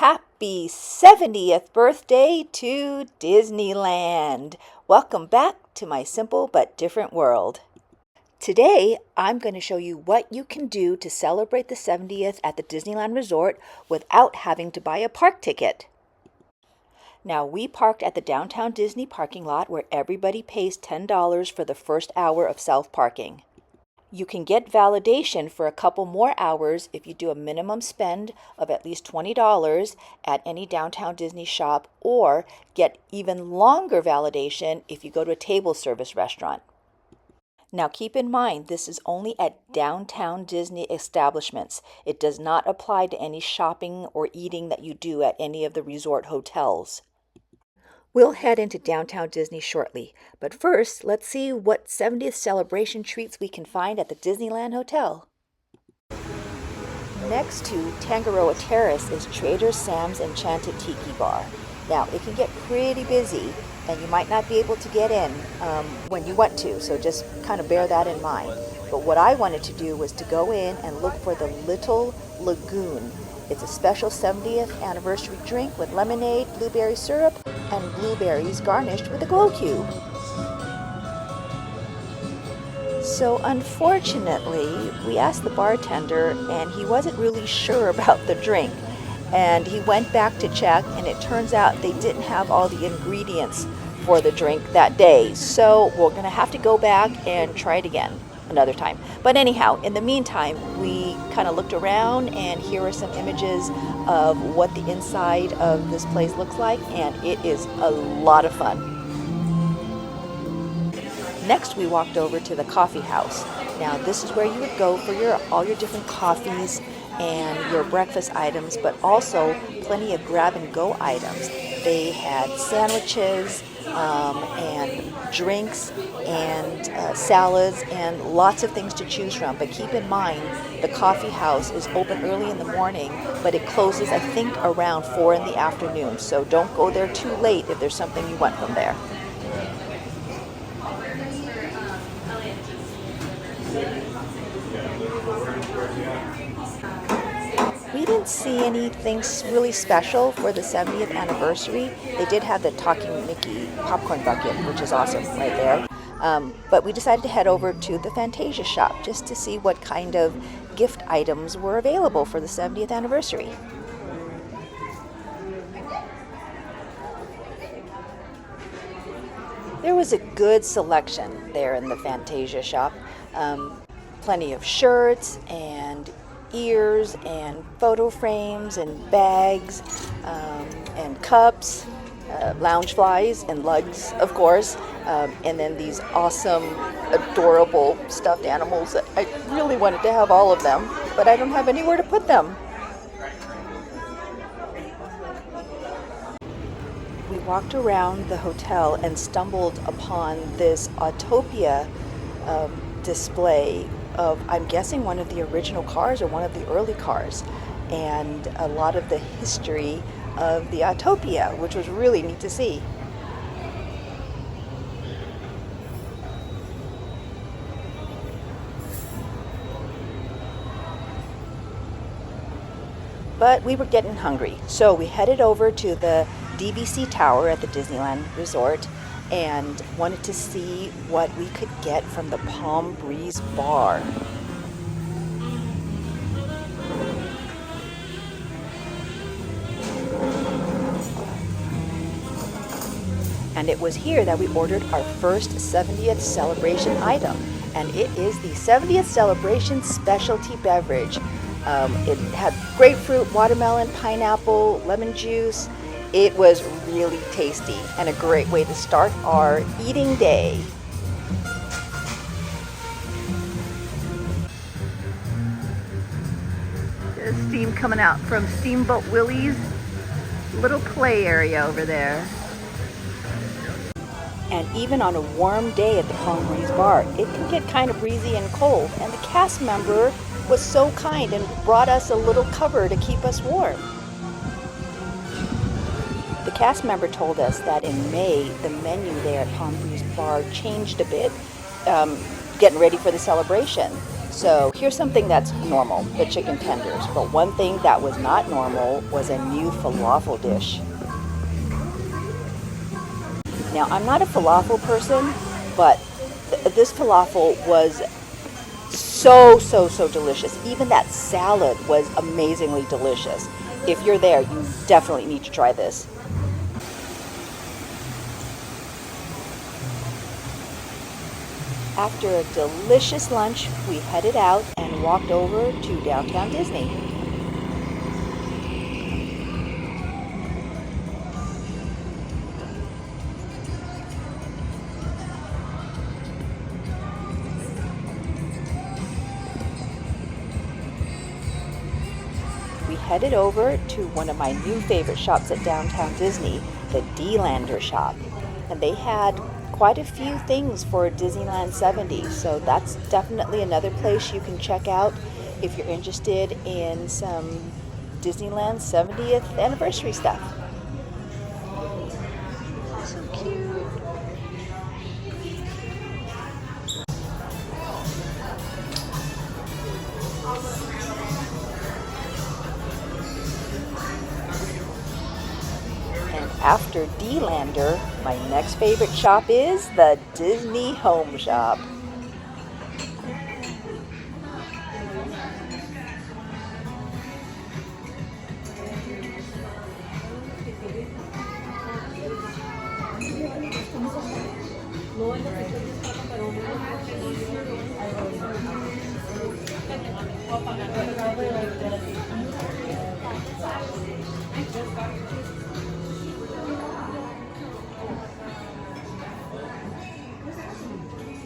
Happy 70th birthday to Disneyland! Welcome back to my simple but different world. Today, I'm going to show you what you can do to celebrate the 70th at the Disneyland Resort without having to buy a park ticket. Now, we parked at the downtown Disney parking lot where everybody pays $10 for the first hour of self-parking. You can get validation for a couple more hours if you do a minimum spend of at least $20 at any downtown Disney shop, or get even longer validation if you go to a table service restaurant. Now keep in mind, this is only at downtown Disney establishments. It does not apply to any shopping or eating that you do at any of the resort hotels. We'll head into downtown Disney shortly, but first, let's see what 70th celebration treats we can find at the Disneyland Hotel. Next to Tangaroa Terrace is Trader Sam's Enchanted Tiki Bar. Now, it can get pretty busy, and you might not be able to get in when you want to, so just kind of bear that in mind. But what I wanted to do was to go in and look for the Little Lagoon. It's a special 70th anniversary drink with lemonade, blueberry syrup, and blueberries garnished with a glow cube. So unfortunately, we asked the bartender and he wasn't really sure about the drink. And he went back to check, and it turns out they didn't have all the ingredients for the drink that day. So we're going to have to go back and try it again another time. But anyhow, in the meantime, we kind of looked around, and here are some images of what the inside of this place looks like, and it is a lot of fun. Next, we walked over to the coffee house. Now, this is where you would go for all your different coffees and your breakfast items, but also plenty of grab-and-go items. They had sandwiches and drinks and salads and lots of things to choose from. But keep in mind, the coffee house is open early in the morning, but it closes, I think, around 4 in the afternoon. So don't go there too late if there's something you want from there. We didn't see anything really special for the 70th anniversary. They did have the Talking Mickey popcorn bucket, which is awesome right there. But we decided to head over to the Fantasia shop just to see what kind of gift items were available for the 70th anniversary. There was a good selection there in the Fantasia shop. Plenty of shirts and ears and photo frames and bags and cups, lounge flies and lugs, of course, and then these awesome, adorable stuffed animals that I really wanted to have all of them, but I don't have anywhere to put them. We walked around the hotel and stumbled upon this Autopia display of, I'm guessing, one of the original cars or one of the early cars, and a lot of the history of the Autopia, which was really neat to see. But we were getting hungry, so we headed over to the DVC Tower at the Disneyland Resort and wanted to see what we could get from the Palm Breeze Bar. And it was here that we ordered our first 70th celebration item, and it is the 70th celebration specialty beverage. It had grapefruit, watermelon, pineapple, lemon juice. It was really tasty and a great way to start our eating day. There's steam coming out from Steamboat Willie's little play area over there. And even on a warm day at the Palm Breeze Bar, it can get kind of breezy and cold, and the cast member was so kind and brought us a little cover to keep us warm. The cast member told us that in May, the menu there at Palm Breeze Bar changed a bit, getting ready for the celebration. So here's something that's normal, the chicken tenders. But one thing that was not normal was a new falafel dish. Now, I'm not a falafel person, but this falafel was so delicious. Even that salad was amazingly delicious. If you're there, you definitely need to try this. After a delicious lunch, we headed out and walked over to downtown Disney. We headed over to one of my new favorite shops at downtown Disney, the Disneyland shop. And they had quite a few things for Disneyland 70, so that's definitely another place you can check out if you're interested in some Disneyland 70th anniversary stuff. So cute. And after D-Lander, my next favorite shop is the Disney Home Shop.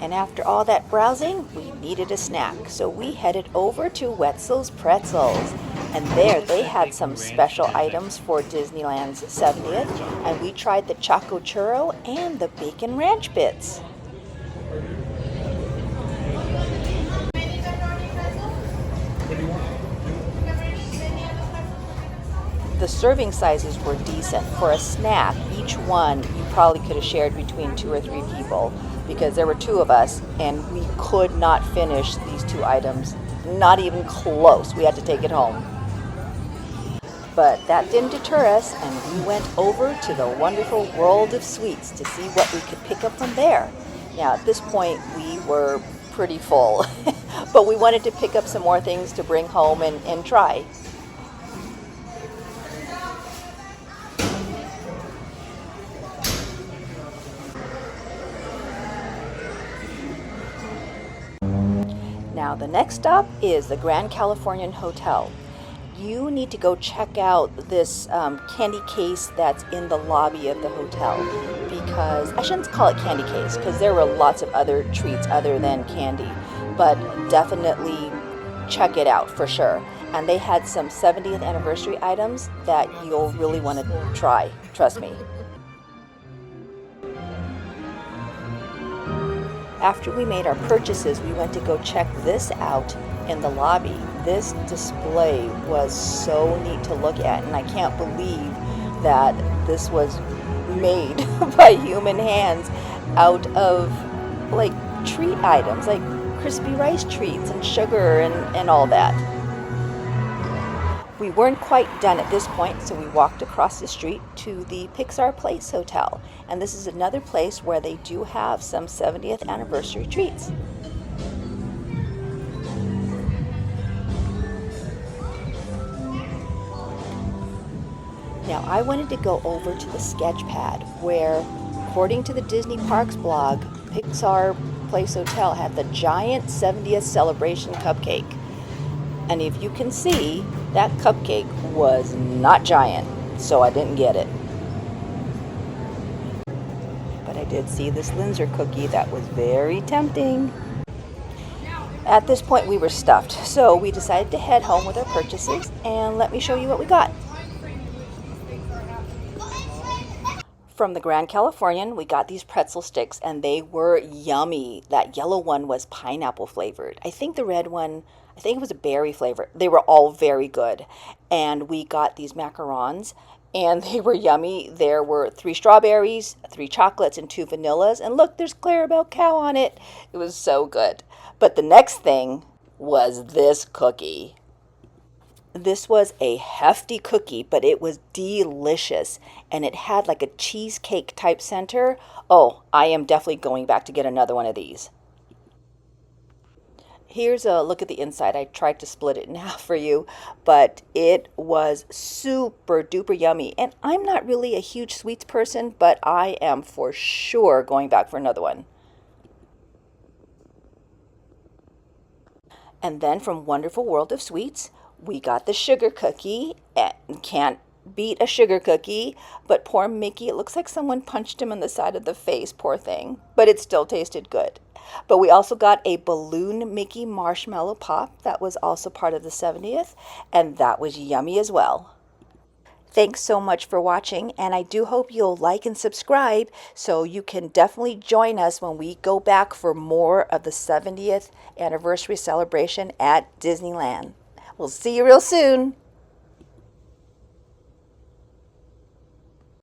And after all that browsing, we needed a snack, so we headed over to Wetzel's Pretzels. And there they had some special items for Disneyland's 70th, and we tried the Choco Churro and the Bacon Ranch Bits. The serving sizes were decent. For a snack, each one you probably could have shared between 2 or 3 people, because there were 2 of us and we could not finish these 2 items, not even close. We had to take it home. But that didn't deter us, and we went over to the wonderful world of sweets to see what we could pick up from there. Now at this point we were pretty full, but we wanted to pick up some more things to bring home and try. Now the next stop is the Grand Californian Hotel. You need to go check out this candy case that's in the lobby of the hotel, because I shouldn't call it candy case because there were lots of other treats other than candy, but definitely check it out for sure. And they had some 70th anniversary items that you'll really want to try, trust me. After we made our purchases, we went to go check this out in the lobby. This display was so neat to look at, and I can't believe that this was made by human hands out of like treat items, like crispy rice treats and sugar and all that. We weren't quite done at this point, so we walked across the street to the Pixar Place Hotel. And this is another place where they do have some 70th anniversary treats. Now I wanted to go over to the Sketchpad where, according to the Disney Parks blog, Pixar Place Hotel had the giant 70th celebration cupcake. And if you can see, that cupcake was not giant, so I didn't get it. But I did see this Linzer cookie that was very tempting. At this point we were stuffed, so we decided to head home with our purchases, and let me show you what we got. From the Grand Californian, we got these pretzel sticks, and they were yummy. That yellow one was pineapple flavored. I think the red one, I think it was a berry flavor. They were all very good. And we got these macarons, and they were yummy. There were 3 strawberries, 3 chocolates, and 2 vanillas. And look, there's Clarabelle Cow on it. It was so good. But the next thing was this cookie. This was a hefty cookie, but it was delicious. And it had like a cheesecake type center. Oh, I am definitely going back to get another one of these. Here's a look at the inside. I tried to split it in half for you, but it was super duper yummy. And I'm not really a huge sweets person, but I am for sure going back for another one. And then from Wonderful World of Sweets, we got the sugar cookie. And can't beat a sugar cookie, but poor Mickey, it looks like someone punched him in the side of the face, poor thing. But it still tasted good. But we also got a balloon Mickey marshmallow pop that was also part of the 70th, and that was yummy as well. Thanks so much for watching, and I do hope you'll like and subscribe so you can definitely join us when we go back for more of the 70th anniversary celebration at Disneyland. We'll see you real soon.